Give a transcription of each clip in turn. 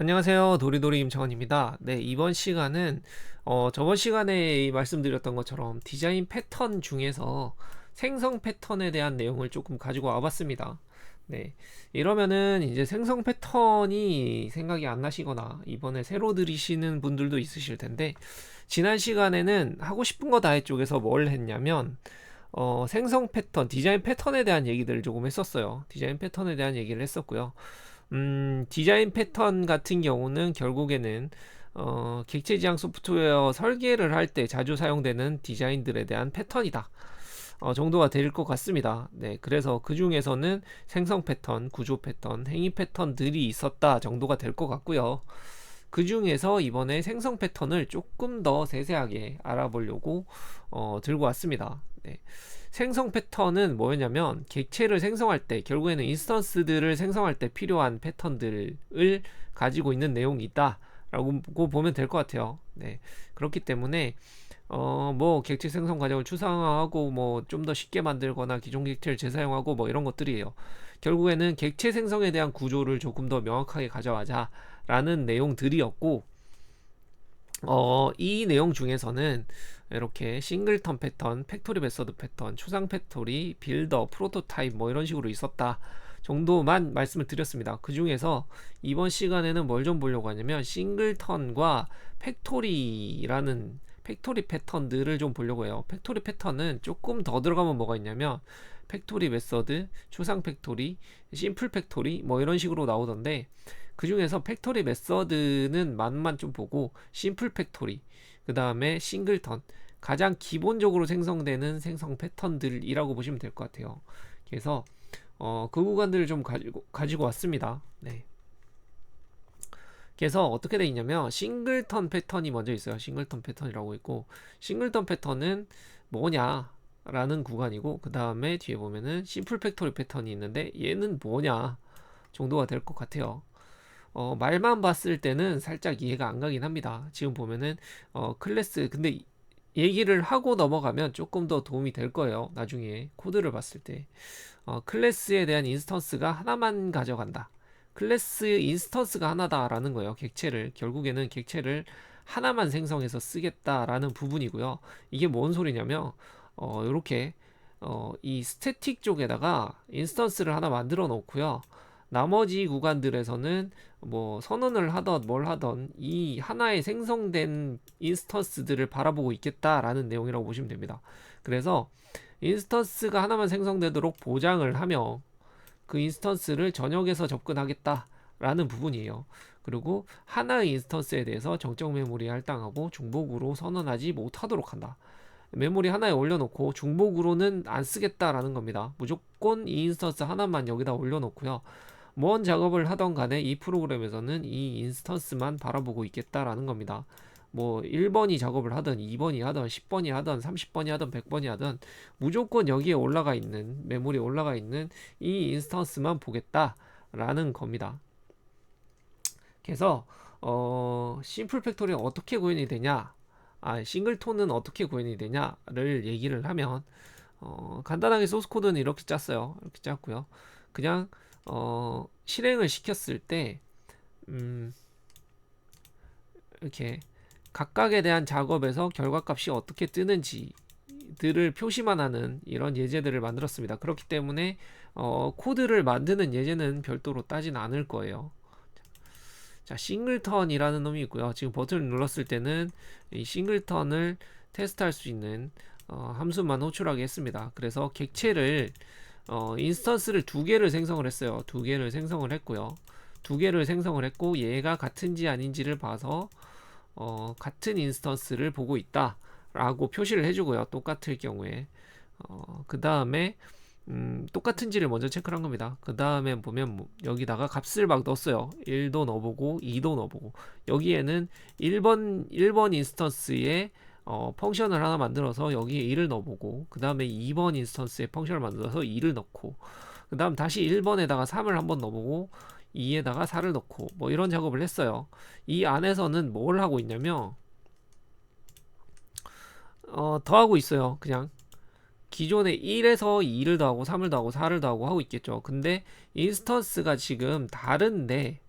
안녕하세요. 도리도리 임창원입니다. 네, 이번 시간은 저번 시간에 말씀드렸던 것처럼 디자인 패턴 중에서 생성 패턴에 대한 내용을 조금 가지고 와봤습니다. 네, 이러면은 이제 생성 패턴이 생각이 안 나시거나 이번에 새로 들이시는 분들도 있으실 텐데, 지난 시간에는 하고 싶은 거 다해 쪽에서 뭘 했냐면 생성 패턴, 디자인 패턴에 대한 얘기들을 조금 했었어요. 디자인 패턴에 대한 얘기를 했었고요. 디자인 패턴 같은 경우는 결국에는 객체 지향 소프트웨어 설계를 할 때 자주 사용되는 디자인들에 대한 패턴이다. 정도가 될 것 같습니다. 네, 그래서 그 중에서는 생성 패턴, 구조 패턴, 행위 패턴들이 있었다 정도가 될 것 같고요. 그 중에서 이번에 생성 패턴을 조금 더 세세하게 알아보려고 들고 왔습니다. 네. 생성 패턴은 뭐였냐면 객체를 생성할 때 결국에는 인스턴스들을 생성할 때 필요한 패턴들을 가지고 있는 내용이 있다라고 보면 될 것 같아요. 네. 그렇기 때문에 뭐 객체 생성 과정을 추상화하고 뭐 좀 더 쉽게 만들거나 기존 객체를 재사용하고 뭐 이런 것들이에요. 결국에는 객체 생성에 대한 구조를 조금 더 명확하게 가져가자라는 내용들이었고, 이 내용 중에서는 이렇게 싱글턴 패턴, 팩토리 메서드 패턴, 추상 팩토리, 빌더, 프로토타입 뭐 이런 식으로 있었다 정도만 말씀을 드렸습니다. 그 중에서 이번 시간에는 뭘 좀 보려고 하냐면 싱글턴과 팩토리라는 팩토리 패턴들을 좀 보려고 해요. 팩토리 패턴은 조금 더 들어가면 뭐가 있냐면 팩토리 메서드, 추상 팩토리, 심플 팩토리 뭐 이런 식으로 나오던데, 그 중에서 팩토리 메서드는 맛만 좀 보고 심플 팩토리, 그 다음에 싱글턴, 가장 기본적으로 생성되는 생성 패턴들이라고 보시면 될 것 같아요. 그래서 그 구간들을 좀 가지고 왔습니다. 네. 그래서 어떻게 돼 있냐면 싱글턴 패턴이 먼저 있어요. 싱글턴 패턴이라고 있고, 싱글턴 패턴은 뭐냐 라는 구간이고, 그 다음에 뒤에 보면은 심플 팩토리 패턴이 있는데 얘는 뭐냐 정도가 될 것 같아요. 말만 봤을 때는 살짝 이해가 안 가긴 합니다. 지금 보면은 클래스, 근데 얘기를 하고 넘어가면 조금 더 도움이 될 거예요. 나중에 코드를 봤을 때 클래스에 대한 인스턴스가 하나만 가져간다. 클래스 인스턴스가 하나다라는 거예요. 객체를, 결국에는 객체를 하나만 생성해서 쓰겠다라는 부분이고요. 이게 뭔 소리냐면 이렇게 이 스태틱 쪽에다가 인스턴스를 하나 만들어 놓고요. 나머지 구간들에서는 뭐 선언을 하던 뭘 하던 이 하나의 생성된 인스턴스들을 바라보고 있겠다라는 내용이라고 보시면 됩니다. 그래서 인스턴스가 하나만 생성되도록 보장을 하며 그 인스턴스를 전역에서 접근하겠다라는 부분이에요. 그리고 하나의 인스턴스에 대해서 정적 메모리에 할당하고 중복으로 선언하지 못하도록 한다. 메모리 하나에 올려놓고 중복으로는 안 쓰겠다라는 겁니다. 무조건 이 인스턴스 하나만 여기다 올려놓고요. 뭔 작업을 하던 간에 이 프로그램에서는 이 인스턴스만 바라보고 있겠다라는 겁니다. 뭐 1번이 작업을 하든 2번이 하든 10번이 하든 30번이 하든 100번이 하든 무조건 여기에 올라가 있는, 메모리에 올라가 있는 이 인스턴스만 보겠다라는 겁니다. 그래서 심플 팩토리가 어떻게 구현이 되냐, 싱글톤은 어떻게 구현이 되냐를 얘기를 하면 간단하게 소스 코드는 이렇게 짰어요. 이렇게 짰고요. 그냥 실행을 시켰을 때 이렇게 각각에 대한 작업에서 결과값이 어떻게 뜨는지들을 표시만 하는 이런 예제들을 만들었습니다. 그렇기 때문에 코드를 만드는 예제는 별도로 따진 않을 거예요. 자, 싱글턴이라는 놈이 있고요. 지금 버튼을 눌렀을 때는 이 싱글턴을 테스트할 수 있는 함수만 호출하게 했습니다. 그래서 객체를 인스턴스를 두 개를 생성을 했어요. 두 개를 생성을 했고요. 두 개를 생성을 했고 얘가 같은지 아닌지를 봐서 같은 인스턴스를 보고 있다 라고 표시를 해주고요. 똑같을 경우에 그 다음에 똑같은지를 먼저 체크를 한 겁니다. 그 다음에 보면 뭐 여기다가 값을 막 넣었어요. 1도 넣어보고 2도 넣어보고, 여기에는 1번 인스턴스에 펑션을 하나 만들어서 여기에 1을 넣어보고, 그 다음에 2번 인스턴스에 펑션을 만들어서 2를 넣고, 그 다음 다시 1번에다가 3을 한번 넣어보고 2에다가 4를 넣고 뭐 이런 작업을 했어요. 이 안에서는 뭘 하고 있냐면 더하고 있어요. 그냥 기존에 1에서 2를 더하고 3을 더하고 4를 더하고 하고 있겠죠. 근데 인스턴스가 지금 다른데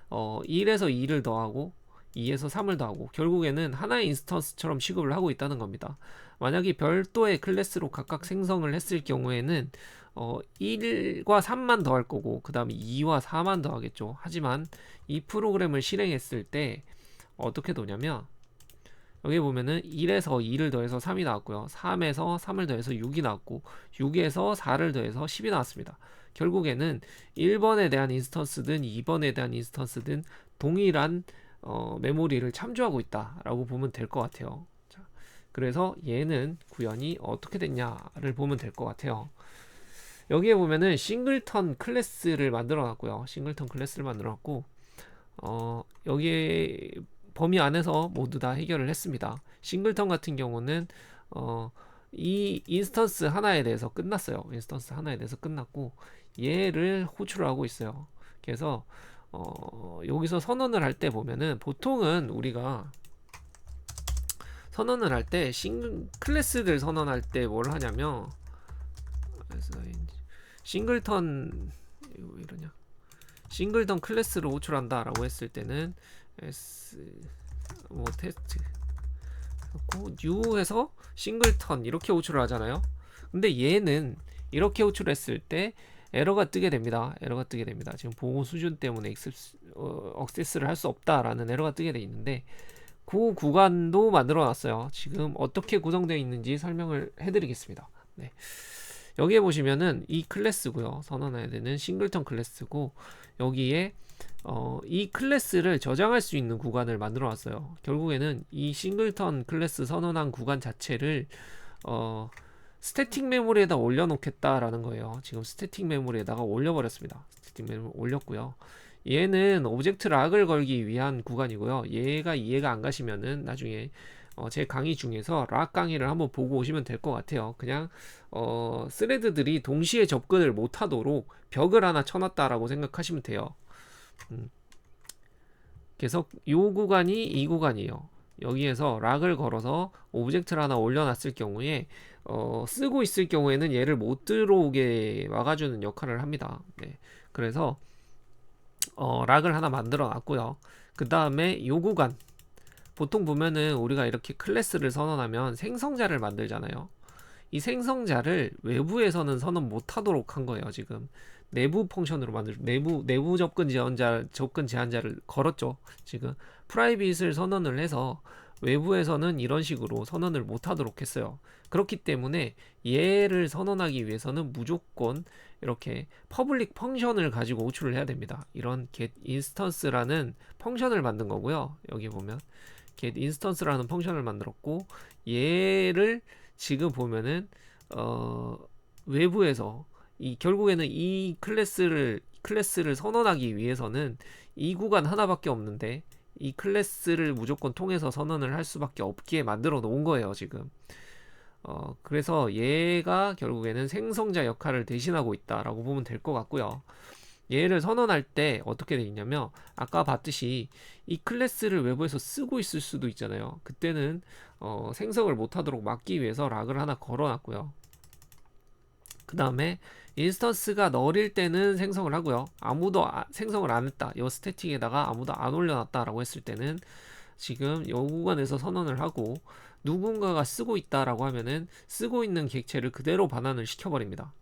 1에서 2를 더하고 2에서 3을 더하고 결국에는 하나의 인스턴스처럼 취급을 하고 있다는 겁니다. 만약에 별도의 클래스로 각각 생성을 했을 경우에는 1과 3만 더할 거고 그 다음에 2와 4만 더하겠죠. 하지만 이 프로그램을 실행했을 때 어떻게 되냐면 여기 보면은 1에서 2를 더해서 3이 나왔고요. 3에서 3을 더해서 6이 나왔고 6에서 4를 더해서 10이 나왔습니다. 결국에는 1번에 대한 인스턴스든 2번에 대한 인스턴스든 동일한 메모리를 참조하고 있다라고 보면 될 것 같아요. 자, 그래서 얘는 구현이 어떻게 됐냐를 보면 될 것 같아요. 여기에 보면은 싱글턴 클래스를 만들어 놨고요. 싱글턴 클래스를 만들어 놨고 여기에 범위 안에서 모두 다 해결을 했습니다. 싱글턴 같은 경우는 이 인스턴스 하나에 대해서 끝났어요. 인스턴스 하나에 대해서 끝났고 얘를 호출을 하고 있어요. 그래서 여기서 선언을 할 때 보면은 보통은 우리가 선언을 할 때 클래스들 선언할 때 뭘 하냐면 싱글턴 이러냐 싱글턴 클래스를 호출한다 라고 했을 때는 테스트 new 해서 싱글턴 이렇게 호출을 하잖아요. 근데 얘는 이렇게 호출했을 때 에러가 뜨게 됩니다. 에러가 뜨게 됩니다. 지금 보호 수준 때문에 액세스를 할 수 없다라는 에러가 뜨게 돼 있는데 그 구간도 만들어 놨어요. 지금 어떻게 구성되어 있는지 설명을 해드리겠습니다. 네. 여기에 보시면은 이 클래스고요. 선언해야 되는 싱글턴 클래스고 여기에 이 클래스를 저장할 수 있는 구간을 만들어 놨어요. 결국에는 이 싱글턴 클래스 선언한 구간 자체를 스태틱 메모리에다 올려놓겠다라는 거예요. 지금 스태틱 메모리에다가 올려버렸습니다. 스태틱 메모리 올렸고요. 얘는 오브젝트 락을 걸기 위한 구간이고요. 얘가 이해가 안 가시면은 나중에 제 강의 중에서 락 강의를 한번 보고 오시면 될 것 같아요. 그냥 스레드들이 동시에 접근을 못하도록 벽을 하나 쳐놨다라고 생각하시면 돼요. 그래서 이 구간이 이 구간이에요. 여기에서 락을 걸어서 오브젝트를 하나 올려놨을 경우에 쓰고 있을 경우에는 얘를 못 들어오게 막아주는 역할을 합니다. 네. 그래서 락을 하나 만들어 놨고요. 그 다음에 이 구간 보통 보면은 우리가 이렇게 클래스를 선언하면 생성자를 만들잖아요. 이 생성자를 외부에서는 선언 못하도록 한 거예요. 지금 내부 펑션으로 내부 접근 제한자를 걸었죠. 지금 프라이빗을 선언을 해서 외부에서는 이런 식으로 선언을 못하도록 했어요. 그렇기 때문에 얘를 선언하기 위해서는 무조건 이렇게 퍼블릭 펑션을 가지고 호출을 해야 됩니다. 이런 get instance라는 펑션을 만든 거고요. 여기 보면 get instance라는 펑션을 만들었고 얘를 지금 보면은 외부에서 결국에는 이 클래스를 선언하기 위해서는 이 구간 하나밖에 없는데 이 클래스를 무조건 통해서 선언을 할 수밖에 없게 만들어 놓은 거예요. 지금 그래서 얘가 결국에는 생성자 역할을 대신하고 있다라고 보면 될 것 같고요. 얘를 선언할 때 어떻게 되어 있냐면 아까 봤듯이 이 클래스를 외부에서 쓰고 있을 수도 있잖아요. 그때는 생성을 못하도록 막기 위해서 락을 하나 걸어놨고요. 그 다음에 인스턴스가 널일 때는 생성을 하고요. 아무도 생성을 안 했다. 이 스태틱에다가 아무도 안 올려놨다 라고 했을 때는 지금 이 구간에서 선언을 하고 누군가가 쓰고 있다라고 하면은 쓰고 있는 객체를 그대로 반환을 시켜버립니다.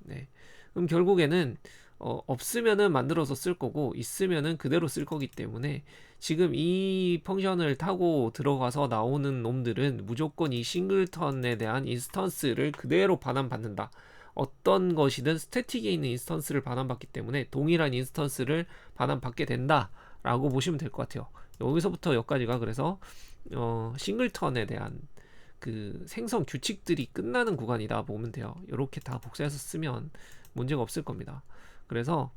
네. 그럼 결국에는 없으면은 만들어서 쓸 거고 있으면은 그대로 쓸 거기 때문에 지금 이 펑션을 타고 들어가서 나오는 놈들은 무조건 이 싱글턴에 대한 인스턴스를 그대로 반환받는다. 어떤 것이든 스태틱에 있는 인스턴스를 반환받기 때문에 동일한 인스턴스를 반환받게 된다 라고 보시면 될 것 같아요. 여기서부터 여기까지가 그래서 싱글턴에 대한 그 생성 규칙들이 끝나는 구간이다 보면 돼요. 이렇게 다 복사해서 쓰면 문제가 없을 겁니다. 그래서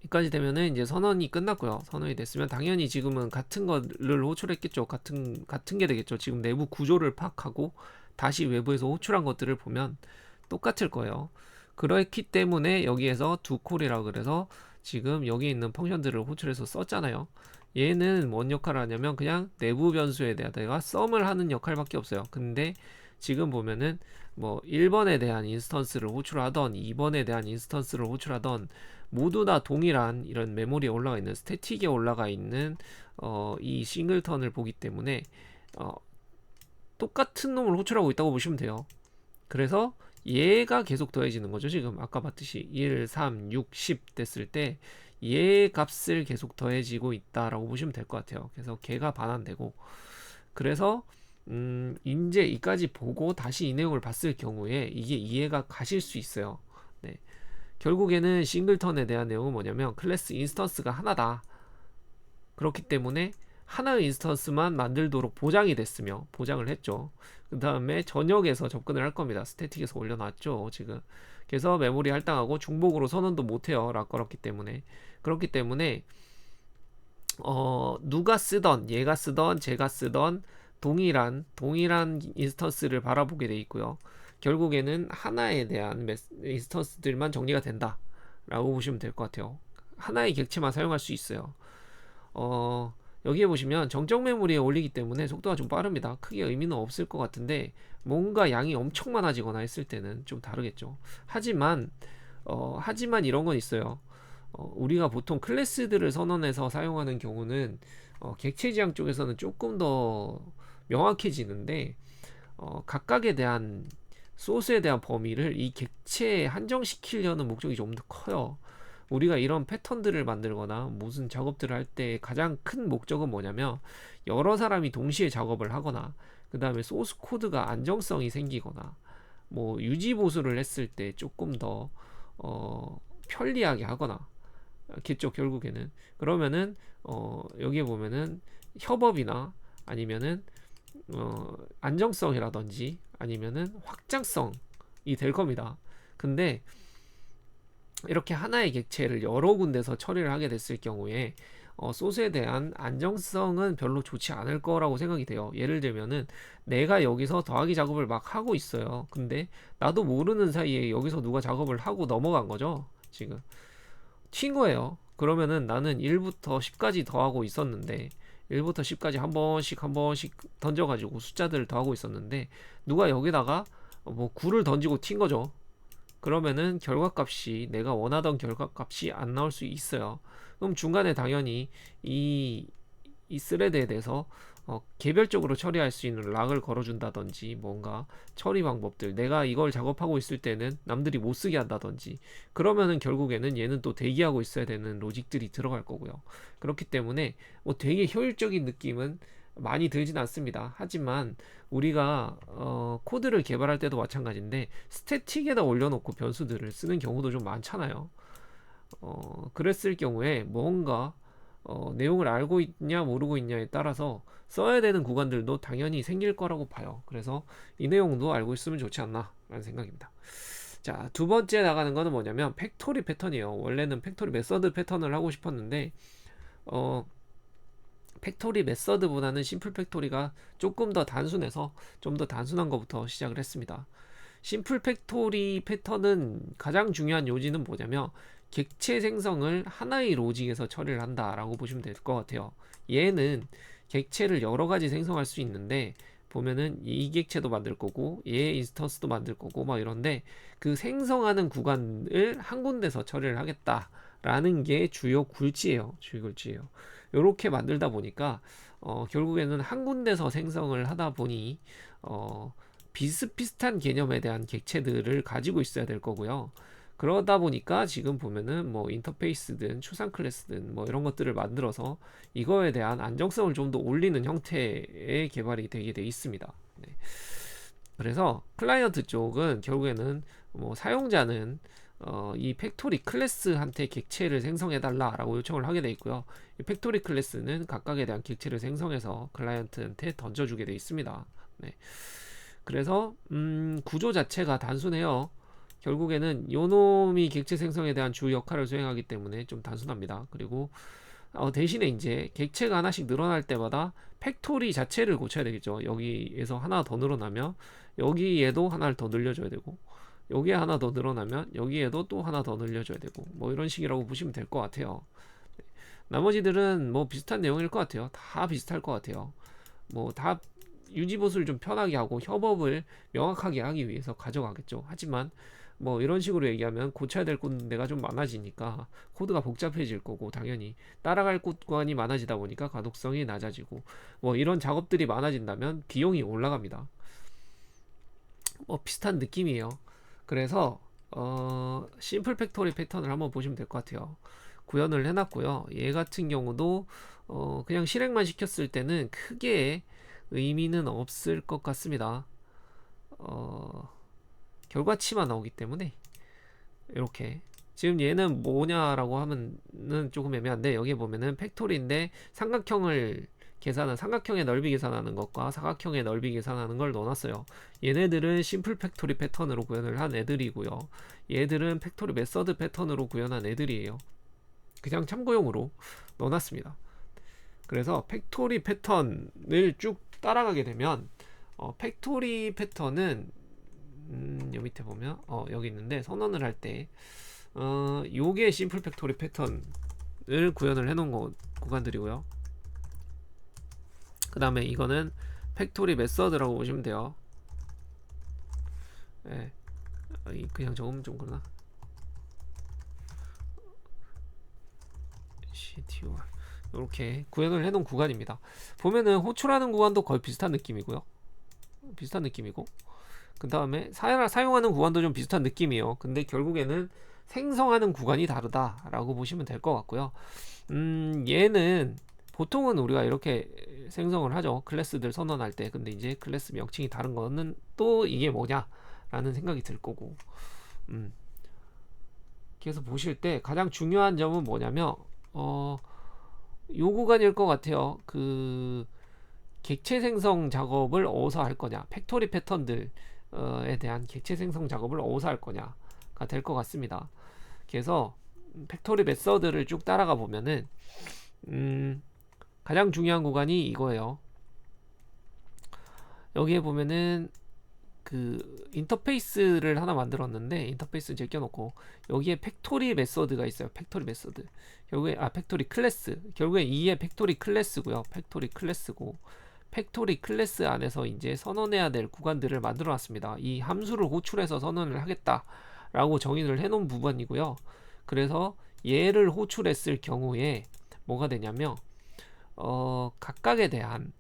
여기까지 되면은 이제 선언이 끝났고요. 선언이 됐으면 당연히 지금은 같은 거를 호출했겠죠. 같은 게 되겠죠. 지금 내부 구조를 파악하고 다시 외부에서 호출한 것들을 보면 똑같을 거예요. 그렇기 때문에 여기에서 두 콜이라고 그래서 지금 여기 있는 펑션들을 호출해서 썼잖아요. 얘는 뭔 역할을 하냐면 그냥 내부 변수에 대하다가 썸을 하는 역할밖에 없어요. 근데 지금 보면은 뭐 1번에 대한 인스턴스를 호출하던 2번에 대한 인스턴스를 호출하던 모두 다 동일한 이런 메모리에 올라가 있는 스태틱에 올라가 있는 이 싱글턴을 보기 때문에 어, 똑같은 놈을 호출하고 있다고 보시면 돼요. 그래서 얘가 계속 더해지는 거죠. 지금 아까 봤듯이 1, 3, 6, 10 됐을 때 얘 값을 계속 더해지고 있다라고 보시면 될 것 같아요. 그래서 걔가 반환되고, 그래서 이제 이까지 보고 다시 이 내용을 봤을 경우에 이게 이해가 가실 수 있어요. 네. 결국에는 싱글턴에 대한 내용은 뭐냐면 클래스 인스턴스가 하나다. 그렇기 때문에 하나의 인스턴스만 만들도록 보장이 됐으며 보장을 했죠. 그 다음에 전역에서 접근을 할 겁니다. 스태틱에서 올려놨죠 지금. 그래서 메모리 할당하고 중복으로 선언도 못해요. 락 걸었기 때문에. 그렇기 때문에 누가 쓰던, 얘가 쓰던, 제가 쓰던 동일한 인스턴스를 바라보게 돼 있고요. 결국에는 하나에 대한 인스턴스들만 정리가 된다 라고 보시면 될 것 같아요. 하나의 객체만 사용할 수 있어요. 여기에 보시면 정적 메모리에 올리기 때문에 속도가 좀 빠릅니다. 크게 의미는 없을 것 같은데 뭔가 양이 엄청 많아지거나 했을 때는 좀 다르겠죠. 하지만 이런 건 있어요. 우리가 보통 클래스들을 선언해서 사용하는 경우는 객체 지향 쪽에서는 조금 더 명확해지는데 각각에 대한 소스에 대한 범위를 이 객체에 한정시키려는 목적이 좀 더 커요. 우리가 이런 패턴들을 만들거나 무슨 작업들을 할 때 가장 큰 목적은 뭐냐면 여러 사람이 동시에 작업을 하거나 그 다음에 소스 코드가 안정성이 생기거나 뭐 유지 보수를 했을 때 조금 더 편리하게 하거나 겠죠. 결국에는 그러면은 여기에 보면은 협업이나 아니면은 안정성이라든지 아니면은 확장성이 될 겁니다. 근데 이렇게 하나의 객체를 여러 군데서 처리를 하게 됐을 경우에 소스에 대한 안정성은 별로 좋지 않을 거라고 생각이 돼요. 예를 들면은 내가 여기서 더하기 작업을 막 하고 있어요. 근데 나도 모르는 사이에 여기서 누가 작업을 하고 넘어간 거죠. 지금 튄 거예요. 그러면은 나는 1부터 10까지 더하고 있었는데 1부터 10까지 한 번씩 던져가지고 숫자들을 더하고 있었는데 누가 여기다가 뭐 9를 던지고 튄 거죠. 그러면은 결과값이 내가 원하던 결과값이 안 나올 수 있어요. 그럼 중간에 당연히 이 스레드에 대해서 개별적으로 처리할 수 있는 락을 걸어준다든지 뭔가 처리 방법들, 내가 이걸 작업하고 있을 때는 남들이 못 쓰게 한다든지, 그러면은 결국에는 얘는 또 대기하고 있어야 되는 로직들이 들어갈 거고요. 그렇기 때문에 뭐 되게 효율적인 느낌은 많이 들진 않습니다. 하지만 우리가 코드를 개발할 때도 마찬가지인데 스태틱에다 올려놓고 변수들을 쓰는 경우도 좀 많잖아요. 그랬을 경우에 뭔가 내용을 알고 있냐 모르고 있냐에 따라서 써야 되는 구간들도 당연히 생길 거라고 봐요. 그래서 이 내용도 알고 있으면 좋지 않나 라는 생각입니다. 자, 두 번째 나가는 거는 뭐냐면 팩토리 패턴이에요. 원래는 팩토리 메서드 패턴을 하고 싶었는데 팩토리 메서드보다는 심플 팩토리가 조금 더 단순해서 좀 더 단순한 것부터 시작을 했습니다. 심플 팩토리 패턴은 가장 중요한 요지는 뭐냐면 객체 생성을 하나의 로직에서 처리를 한다라고 보시면 될 것 같아요. 얘는 객체를 여러 가지 생성할 수 있는데 보면은 이 객체도 만들 거고 얘 인스턴스도 만들 거고 막 이런데 그 생성하는 구간을 한 군데서 처리를 하겠다라는 게 주요 굴지예요. 주요 굴지예요. 이렇게 만들다 보니까 결국에는 한 군데서 생성을 하다 보니 비슷비슷한 개념에 대한 객체들을 가지고 있어야 될 거고요. 그러다 보니까 지금 보면은 뭐 인터페이스든 추상 클래스든 뭐 이런 것들을 만들어서 이거에 대한 안정성을 좀 더 올리는 형태의 개발이 되게 돼 있습니다. 네. 그래서 클라이언트 쪽은 결국에는 뭐 사용자는 이 팩토리 클래스한테 객체를 생성해 달라라고 요청을 하게 돼 있고요. 이 팩토리 클래스는 각각에 대한 객체를 생성해서 클라이언트한테 던져주게 돼 있습니다. 네. 그래서 구조 자체가 단순해요. 결국에는 요놈이 객체 생성에 대한 주 역할을 수행하기 때문에 좀 단순합니다. 그리고 대신에 이제 객체가 하나씩 늘어날 때마다 팩토리 자체를 고쳐야 되겠죠. 여기에서 하나 더 늘어나면 여기에도 하나를 더 늘려줘야 되고 여기에 하나 더 늘어나면 여기에도 또 하나 더 늘려줘야 되고 뭐 이런 식이라고 보시면 될 것 같아요. 나머지들은 뭐 비슷한 내용일 것 같아요. 다 비슷할 것 같아요. 뭐 다 유지보수를 좀 편하게 하고 협업을 명확하게 하기 위해서 가져가겠죠. 하지만 뭐 이런 식으로 얘기하면 고쳐야 될 데가 좀 많아지니까 코드가 복잡해질 거고, 당연히 따라갈 구간이 많아지다 보니까 가독성이 낮아지고, 뭐 이런 작업들이 많아진다면 비용이 올라갑니다. 뭐 비슷한 느낌이에요. 그래서 심플 팩토리 패턴을 한번 보시면 될 것 같아요. 구현을 해놨고요. 얘 같은 경우도 그냥 실행만 시켰을 때는 크게 의미는 없을 것 같습니다. 결과치만 나오기 때문에 이렇게 지금 얘는 뭐냐라고 하면은 조금 애매한데, 여기 보면은 팩토리인데 삼각형의 넓이 계산하는 것과 사각형의 넓이 계산하는 걸 넣어놨어요. 얘네들은 심플 팩토리 패턴으로 구현을 한 애들이고요. 얘들은 팩토리 메서드 패턴으로 구현한 애들이에요. 그냥 참고용으로 넣어놨습니다. 그래서 팩토리 패턴을 쭉 따라가게 되면 팩토리 패턴은 여기 밑에 보면 여기 있는데, 선언을 할 때 요게 심플 팩토리 패턴을 구현을 해놓은 구간들이고요. 그 다음에 이거는 팩토리 메서드라고 보시면 돼요. 예. 그냥 적으면 좀 그러나. CTOR 이렇게 구현을 해놓은 구간입니다. 보면은 호출하는 구간도 거의 비슷한 느낌이고요. 비슷한 느낌이고, 그 다음에 사용하는 구간도 좀 비슷한 느낌이에요. 근데 결국에는 생성하는 구간이 다르다라고 보시면 될 것 같고요. 얘는 보통은 우리가 이렇게 생성을 하죠. 클래스들 선언할 때. 근데 이제 클래스 명칭이 다른 거는 또 이게 뭐냐라는 생각이 들 거고. 그래서 보실 때 가장 중요한 점은 뭐냐면 요 구간일 것 같아요. 그 객체 생성 작업을 어디서 할 거냐, 팩토리 패턴들에 대한 객체 생성 작업을 어디서 할 거냐가 될 것 같습니다. 그래서 팩토리 메서드를 쭉 따라가 보면은 가장 중요한 구간이 이거예요. 여기에 보면은 그 인터페이스를 하나 만들었는데, 인터페이스 제껴놓고 여기에 팩토리 메서드가 있어요. 팩토리 메서드. 결국에 팩토리 클래스. 결국에 이게 팩토리 클래스고요. 팩토리 클래스고, 팩토리 클래스 안에서 이제 선언해야 될 구간들을 만들어 놨습니다. 이 함수를 호출해서 선언을 하겠다라고 정의를 해놓은 부분이고요. 그래서 얘를 호출했을 경우에 뭐가 되냐면 각각에 대한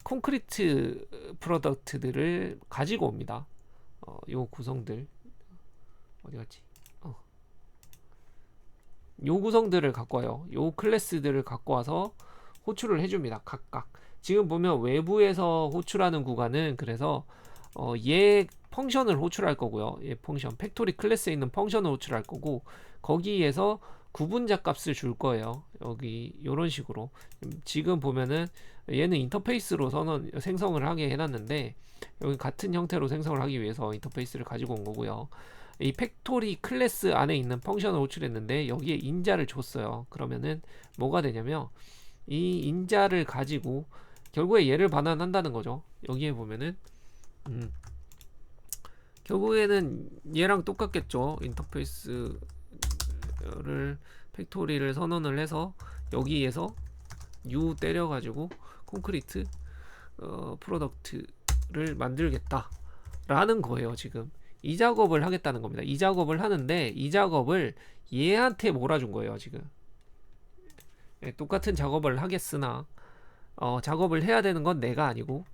콘크리트 프로덕트들을 가지고 옵니다. 요 구성들 어디 갔지? 요 구성들을 갖고 와요. 요 클래스들을 갖고 와서 호출을 해줍니다. 각각. 지금 보면 외부에서 호출하는 구간은, 그래서 얘 펑션을 호출할 거고요. 얘 펑션, 팩토리 클래스에 있는 펑션을 호출할 거고, 거기에서 구분자 값을 줄 거예요. 여기 요런 식으로. 지금 보면은 얘는 인터페이스로 생성을 하게 해놨는데, 여기 같은 형태로 생성을 하기 위해서 인터페이스를 가지고 온 거고요. 이 팩토리 클래스 안에 있는 펑션을 호출했는데 여기에 인자를 줬어요. 그러면은 뭐가 되냐면 이 인자를 가지고 결국에 얘를 반환한다는 거죠. 여기에 보면은 결국에는 얘랑 똑같겠죠. 인터페이스를 팩토리를 선언을 해서 여기에서 U 때려가지고 콘크리트 프로덕트를 만들겠다 라는 거예요. 지금 이 작업을 하겠다는 겁니다. 이 작업을 하는데 이 작업을 얘한테 몰아준 거예요. 지금 똑같은 작업을 하겠으나 작업을 해야 되는 건 내가 아니고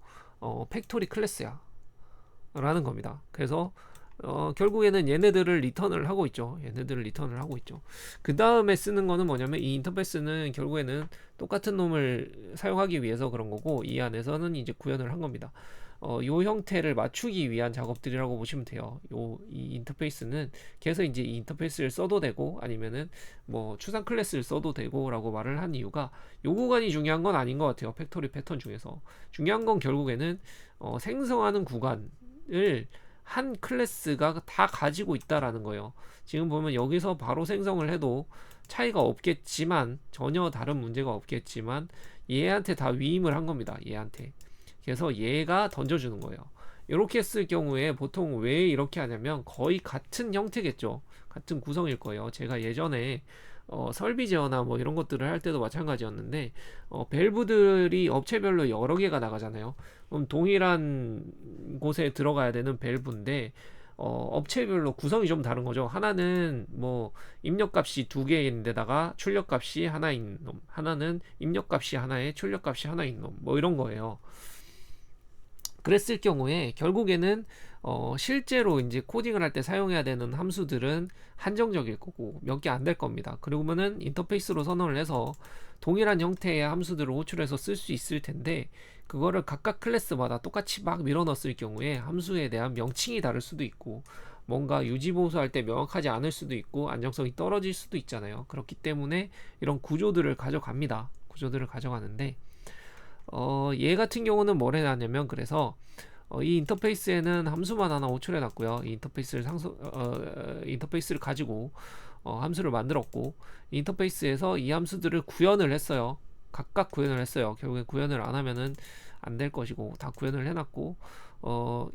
팩토리 클래스야 라는 겁니다. 그래서 결국에는 얘네들을 리턴을 하고 있죠. 그 다음에 쓰는 거는 뭐냐면, 이 인터페이스는 결국에는 똑같은 놈을 사용하기 위해서 그런 거고, 이 안에서는 이제 구현을 한 겁니다. 요 형태를 맞추기 위한 작업들이라고 보시면 돼요. 이 인터페이스는, 그래서 이제 이 인터페이스를 써도 되고 아니면은 뭐 추상 클래스를 써도 되고 라고 말을 한 이유가, 요 구간이 중요한 건 아닌 것 같아요. 팩토리 패턴 중에서 중요한 건 결국에는 생성하는 구간을 한 클래스가 다 가지고 있다라는 거예요. 지금 보면 여기서 바로 생성을 해도 차이가 없겠지만, 전혀 다른 문제가 없겠지만 얘한테 다 위임을 한 겁니다. 얘한테. 그래서 얘가 던져주는 거예요. 이렇게 했을 경우에 보통 왜 이렇게 하냐면 거의 같은 형태겠죠. 같은 구성일 거예요. 제가 예전에 설비 제어나 뭐 이런 것들을 할 때도 마찬가지였는데, 밸브들이 업체별로 여러 개가 나가잖아요. 그럼 동일한 곳에 들어가야 되는 밸브인데 업체별로 구성이 좀 다른 거죠. 하나는 뭐 입력값이 두 개인데다가 출력값이 하나인 놈, 하나는 입력값이 하나에 출력값이 하나인 놈, 뭐 이런 거예요. 그랬을 경우에 결국에는 실제로 이제 코딩을 할 때 사용해야 되는 함수들은 한정적일 거고 몇 개 안 될 겁니다. 그러면은 인터페이스로 선언을 해서 동일한 형태의 함수들을 호출해서 쓸 수 있을 텐데, 그거를 각각 클래스마다 똑같이 막 밀어 넣었을 경우에 함수에 대한 명칭이 다를 수도 있고 뭔가 유지보수할 때 명확하지 않을 수도 있고 안정성이 떨어질 수도 있잖아요. 그렇기 때문에 이런 구조들을 가져갑니다. 구조들을 가져가는데 얘 같은 경우는 뭘 해놨냐면, 그래서 이 인터페이스에는 함수만 하나 호출해 놨고요. 이 인터페이스를 가지고 함수를 만들었고, 인터페이스에서 이 함수들을 구현을 했어요. 각각 구현을 했어요. 결국에 구현을 안 하면은 안 될 것이고 다 구현을 해놨고,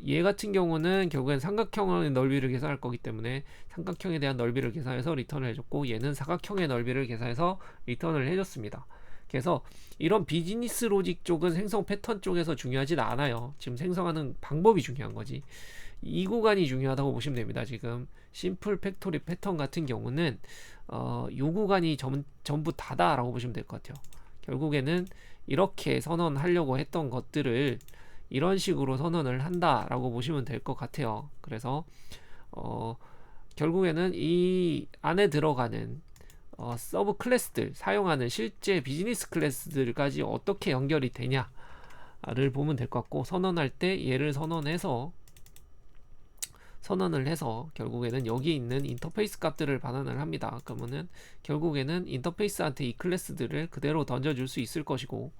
얘 같은 경우는 결국엔 삼각형의 넓이를 계산할 거기 때문에 삼각형에 대한 넓이를 계산해서 리턴을 해줬고, 얘는 사각형의 넓이를 계산해서 리턴을 해줬습니다. 그래서 이런 비즈니스 로직 쪽은 생성 패턴 쪽에서 중요하진 않아요. 지금 생성하는 방법이 중요한 거지. 이 구간이 중요하다고 보시면 됩니다. 지금 심플 팩토리 패턴 같은 경우는 이 구간이 전부 다다라고 보시면 될 것 같아요. 결국에는 이렇게 선언하려고 했던 것들을 이런 식으로 선언을 한다라고 보시면 될 것 같아요. 그래서 결국에는 이 안에 들어가는 서브 클래스들, 사용하는 실제 비즈니스 클래스들까지 어떻게 연결이 되냐를 보면 될 것 같고, 선언할 때 얘를 선언을 해서 결국에는 여기 있는 인터페이스 값들을 반환을 합니다. 그러면은 결국에는 인터페이스한테 이 클래스들을 그대로 던져줄 수 있을 것이고,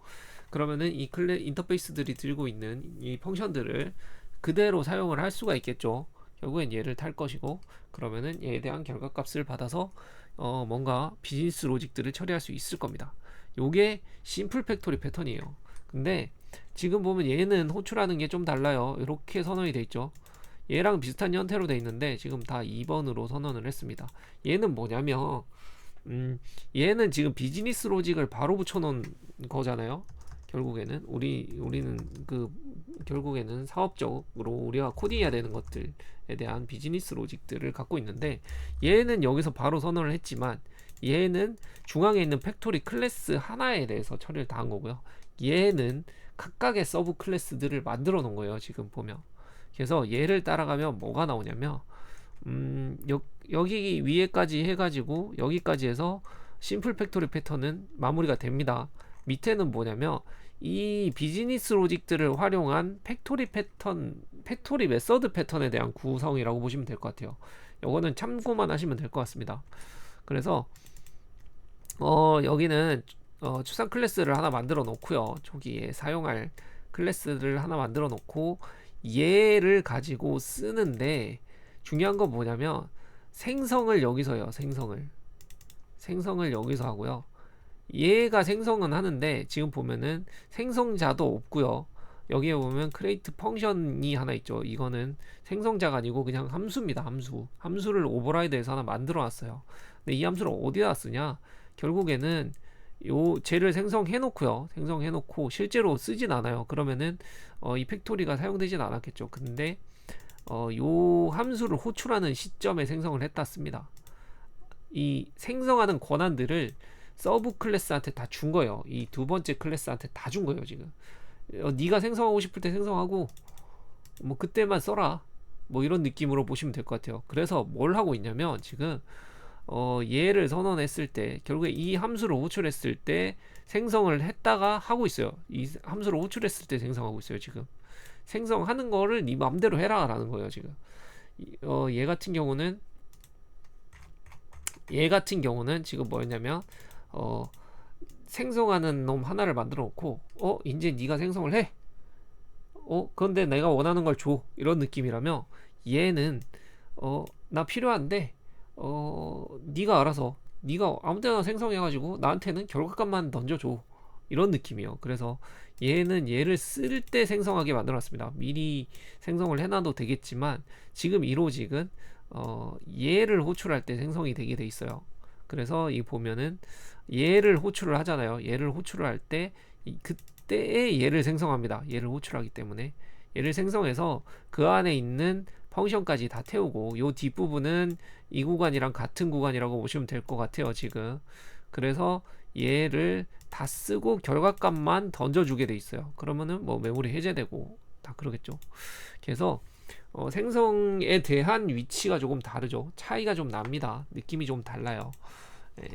그러면은 이 인터페이스들이 들고 있는 이 펑션들을 그대로 사용을 할 수가 있겠죠. 결국엔 얘를 탈 것이고, 그러면은 얘에 대한 결과값을 받아서 뭔가 비즈니스 로직들을 처리할 수 있을 겁니다. 요게 심플 팩토리 패턴이에요. 근데 지금 보면 얘는 호출하는 게 좀 달라요. 이렇게 선언이 돼 있죠. 얘랑 비슷한 형태로 돼 있는데 지금 다 2번으로 선언을 했습니다. 얘는 뭐냐면 얘는 지금 비즈니스 로직을 바로 붙여놓은 거잖아요. 결국에는 우리는 결국에는 사업적으로 우리가 코딩해야 되는 것들에 대한 비즈니스 로직들을 갖고 있는데, 얘는 여기서 바로 선언을 했지만 얘는 중앙에 있는 팩토리 클래스 하나에 대해서 처리를 다 한 거고요. 얘는 각각의 서브 클래스들을 만들어 놓은 거예요. 지금 보면. 그래서 얘를 따라가면 뭐가 나오냐면 여기 위에까지 해가지고 여기까지 해서 심플 팩토리 패턴은 마무리가 됩니다. 밑에는 뭐냐면 이 비즈니스 로직들을 활용한 팩토리 메서드 패턴에 대한 구성이라고 보시면 될 것 같아요. 요거는 참고만 하시면 될 것 같습니다. 그래서 여기는 추상 클래스를 하나 만들어 놓고요. 저기에 사용할 클래스를 하나 만들어 놓고 얘를 가지고 쓰는데, 중요한 건 뭐냐면 생성을 여기서 해요. 생성을 여기서 하고요. 얘가 생성은 하는데 지금 보면은 생성자도 없고요. 여기에 보면 create 펑션이 하나 있죠. 이거는 생성자가 아니고 그냥 함수입니다. 함수를 오버라이드해서 하나 만들어 놨어요. 근데 이 함수를 어디다 쓰냐, 결국에는 쟤를 생성해 놓고 실제로 쓰진 않아요. 그러면은 이 팩토리가 사용되진 않았겠죠. 근데 요 함수를 호출하는 시점에 생성을 했다 씁니다. 이 생성하는 권한들을 서브 클래스한테 다 준 거예요. 이 두 번째 클래스한테 다 준 거예요. 지금 네가 생성하고 싶을 때 생성하고 뭐 그때만 써라, 뭐 이런 느낌으로 보시면 될 것 같아요. 그래서 뭘 하고 있냐면 지금 얘를 선언했을 때 결국에 이 함수를 호출했을 때 생성을 했다가 하고 있어요. 이 함수를 호출했을 때 생성하고 있어요. 지금 생성하는 거를 네 맘대로 해라 라는 거예요. 지금 얘 같은 경우는 지금 뭐였냐면 생성하는 놈 하나를 만들어 놓고 이제 네가 생성을 해. 그런데 내가 원하는 걸 줘. 이런 느낌이라면, 얘는 나 필요한데 네가 알아서 네가 아무 때나 생성해가지고 나한테는 결과값만 던져줘. 이런 느낌이에요. 그래서 얘는 얘를 쓸 때 생성하게 만들어놨습니다. 미리 생성을 해놔도 되겠지만 지금 이 로직은 얘를 호출할 때 생성이 되게 돼 있어요. 그래서 이 보면은 얘를 호출을 하잖아요. 얘를 호출을 할 때 그때에 얘를 생성합니다. 얘를 호출하기 때문에 얘를 생성해서 그 안에 있는 펑션까지 다 태우고 요 뒷부분은 이 구간이랑 같은 구간이라고 보시면 될 것 같아요 지금. 그래서 얘를 다 쓰고 결과값만 던져주게 돼 있어요. 그러면은 뭐 메모리 해제되고 다 그러겠죠. 그래서 생성에 대한 위치가 조금 다르죠. 차이가 좀 납니다. 느낌이 좀 달라요. 예.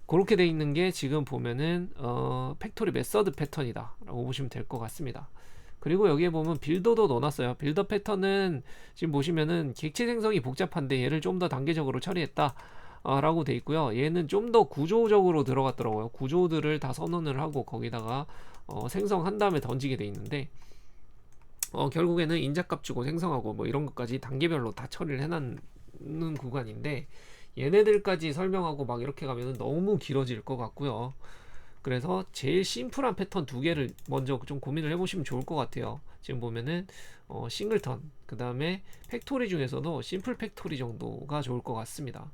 그렇게 돼 있는 게 지금 보면은 팩토리 메서드 패턴이다 라고 보시면 될 것 같습니다. 그리고 여기에 보면 빌더도 넣어놨어요. 빌더 패턴은 지금 보시면은 객체 생성이 복잡한데 얘를 좀 더 단계적으로 처리했다 라고 돼 있고요. 얘는 좀 더 구조적으로 들어갔더라고요. 구조들을 다 선언을 하고 거기다가 생성한 다음에 던지게 돼 있는데 결국에는 인자값 주고 생성하고 뭐 이런 것까지 단계별로 다 처리를 해놨는 구간인데 얘네들까지 설명하고 막 이렇게 가면 너무 길어질 것 같고요. 그래서 제일 심플한 패턴 두 개를 먼저 좀 고민을 해보시면 좋을 것 같아요. 지금 보면은 싱글턴, 그 다음에 팩토리 중에서도 심플 팩토리 정도가 좋을 것 같습니다.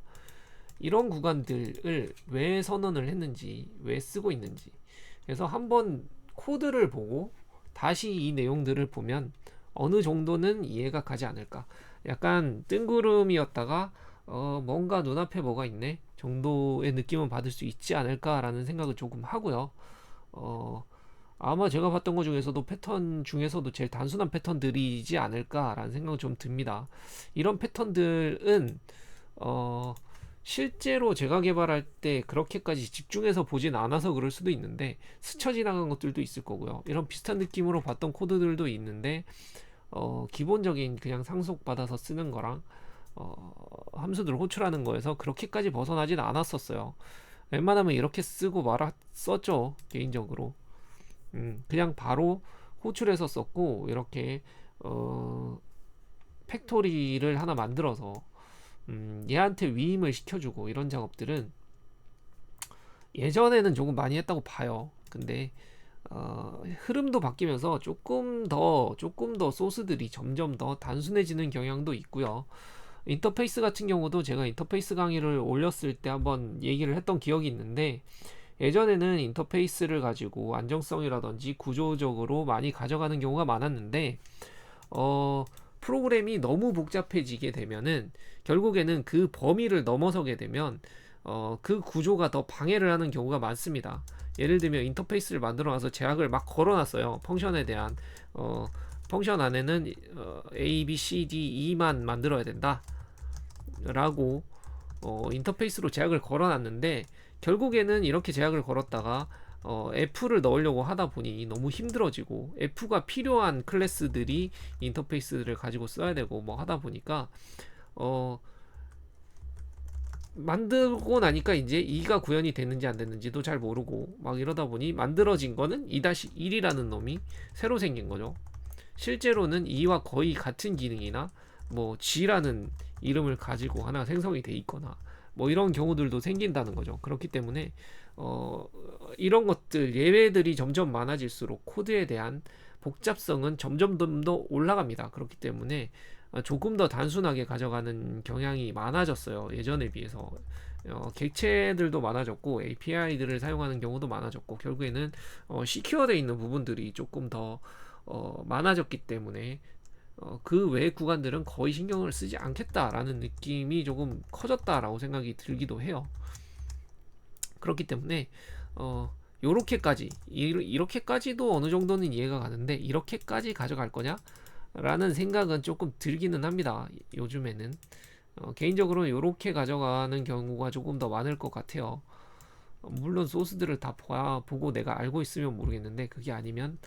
이런 구간들을 왜 선언을 했는지, 왜 쓰고 있는지, 그래서 한번 코드를 보고 다시 이 내용들을 보면 어느 정도는 이해가 가지 않을까. 약간 뜬구름이었다가 뭔가 눈앞에 뭐가 있네 정도의 느낌은 받을 수 있지 않을까라는 생각을 조금 하고요. 아마 제가 봤던 것 중에서도 패턴 중에서도 제일 단순한 패턴들이지 않을까라는 생각은 좀 듭니다. 이런 패턴들은 실제로 제가 개발할 때 그렇게까지 집중해서 보진 않아서 그럴 수도 있는데 스쳐 지나간 것들도 있을 거고요. 이런 비슷한 느낌으로 봤던 코드들도 있는데 기본적인 그냥 상속받아서 쓰는 거랑 함수들을 호출하는 거에서 그렇게까지 벗어나진 않았었어요. 웬만하면 이렇게 쓰고 말았었죠 개인적으로. 그냥 바로 호출해서 썼고 이렇게 팩토리를 하나 만들어서 얘한테 위임을 시켜주고 이런 작업들은 예전에는 조금 많이 했다고 봐요. 근데 흐름도 바뀌면서 조금 더 소스들이 점점 더 단순해지는 경향도 있고요. 인터페이스 같은 경우도 제가 인터페이스 강의를 올렸을 때 한번 얘기를 했던 기억이 있는데 예전에는 인터페이스를 가지고 안정성이라든지 구조적으로 많이 가져가는 경우가 많았는데 프로그램이 너무 복잡해지게 되면은 결국에는 그 범위를 넘어서게 되면 그 구조가 더 방해를 하는 경우가 많습니다. 예를 들면 인터페이스를 만들어 놔서 제약을 막 걸어놨어요. 펑션에 대한 펑션 안에는 A, B, C, D, E만 만들어야 된다 라고 인터페이스로 제약을 걸어놨는데 결국에는 이렇게 제약을 걸었다가 F를 넣으려고 하다 보니 너무 힘들어지고 F가 필요한 클래스들이 인터페이스를 가지고 써야 되고 뭐 하다 보니까 만들고 나니까 이제 2가 구현이 됐는지 안 됐는지도 잘 모르고 막 이러다 보니 만들어진 거는 2-1이라는 놈이 새로 생긴 거죠. 실제로는 2와 거의 같은 기능이나 뭐 G라는 이름을 가지고 하나 생성이 돼 있거나 뭐 이런 경우들도 생긴다는 거죠. 그렇기 때문에 이런 것들 예외들이 점점 많아질수록 코드에 대한 복잡성은 점점 더 올라갑니다. 그렇기 때문에 조금 더 단순하게 가져가는 경향이 많아졌어요. 예전에 비해서 객체들도 많아졌고 API들을 사용하는 경우도 많아졌고 결국에는 시큐어되어 있는 부분들이 조금 더 많아졌기 때문에 그 외 구간들은 거의 신경을 쓰지 않겠다라는 느낌이 조금 커졌다라고 생각이 들기도 해요. 그렇기 때문에 요렇게까지 이렇게까지도 어느 정도는 이해가 가는데 이렇게까지 가져갈 거냐? 라는 생각은 조금 들기는 합니다. 요즘에는 개인적으로 이렇게 가져가는 경우가 조금 더 많을 것 같아요. 물론 소스들을 다 보고 내가 알고 있으면 모르겠는데 그게 아니면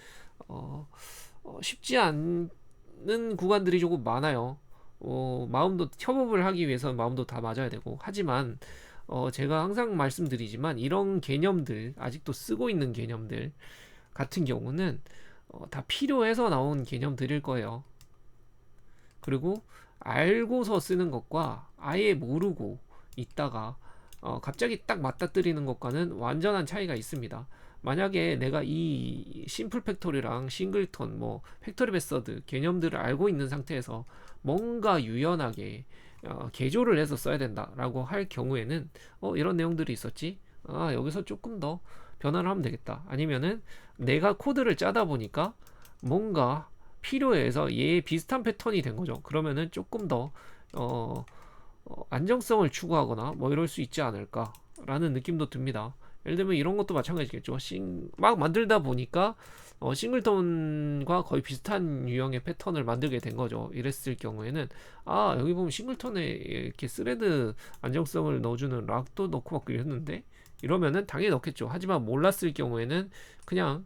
쉽지 않는 구간들이 조금 많아요. 마음도 협업을 하기 위해서는 마음도 다 맞아야 되고 하지만 제가 항상 말씀드리지만 이런 개념들 아직도 쓰고 있는 개념들 같은 경우는 다 필요해서 나온 개념들일 거예요. 그리고 알고서 쓰는 것과 아예 모르고 있다가 갑자기 딱 맞닥뜨리는 것과는 완전한 차이가 있습니다. 만약에 내가 이 심플 팩토리랑 싱글턴 뭐 팩토리 메서드 개념들을 알고 있는 상태에서 뭔가 유연하게 개조를 해서 써야 된다라고 할 경우에는 이런 내용들이 있었지. 여기서 조금 더 변화를 하면 되겠다. 아니면은 내가 코드를 짜다 보니까 뭔가 필요해서 얘 비슷한 패턴이 된 거죠. 그러면은 조금 더 어, 안정성을 추구하거나 뭐 이럴 수 있지 않을까라는 느낌도 듭니다. 예를 들면 이런 것도 마찬가지겠죠. 막 만들다 보니까 싱글턴과 거의 비슷한 유형의 패턴을 만들게 된 거죠. 이랬을 경우에는 여기 보면 싱글턴에 이렇게 스레드 안정성을 넣어주는 락도 넣고 막 그랬는데 이러면은 당연히 넣겠죠. 하지만 몰랐을 경우에는 그냥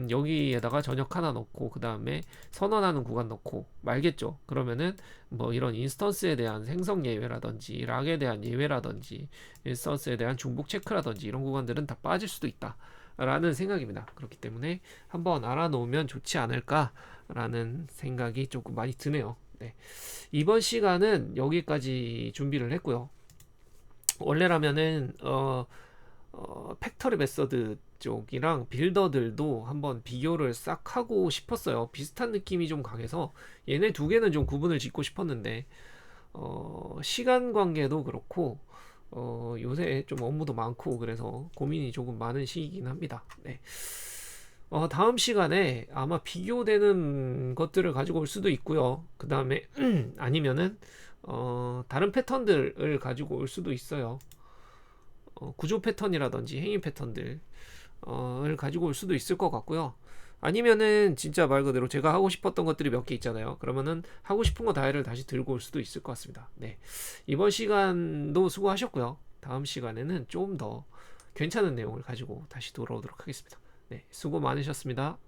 여기에다가 전역 하나 넣고 그 다음에 선언하는 구간 넣고 말겠죠. 그러면은 뭐 이런 인스턴스에 대한 생성 예외라든지 락에 대한 예외라든지 인스턴스에 대한 중복 체크라든지 이런 구간들은 다 빠질 수도 있다 라는 생각입니다. 그렇기 때문에 한번 알아놓으면 좋지 않을까라는 생각이 조금 많이 드네요. 네. 이번 시간은 여기까지 준비를 했고요. 원래라면은 팩터리 메서드 쪽이랑 빌더들도 한번 비교를 싹 하고 싶었어요. 비슷한 느낌이 좀 강해서 얘네 두 개는 좀 구분을 짓고 싶었는데 시간 관계도 그렇고 요새 좀 업무도 많고 그래서 고민이 조금 많은 시기이긴 합니다. 네. 다음 시간에 아마 비교되는 것들을 가지고 올 수도 있고요. 그 다음에 아니면은 다른 패턴들을 가지고 올 수도 있어요. 구조 패턴이라든지 행위 패턴들을 가지고 올 수도 있을 것 같고요. 아니면은 진짜 말 그대로 제가 하고 싶었던 것들이 몇 개 있잖아요. 그러면은 하고 싶은 거 다해를 다시 들고 올 수도 있을 것 같습니다. 네. 이번 시간도 수고하셨고요. 다음 시간에는 좀 더 괜찮은 내용을 가지고 다시 돌아오도록 하겠습니다. 네. 수고 많으셨습니다.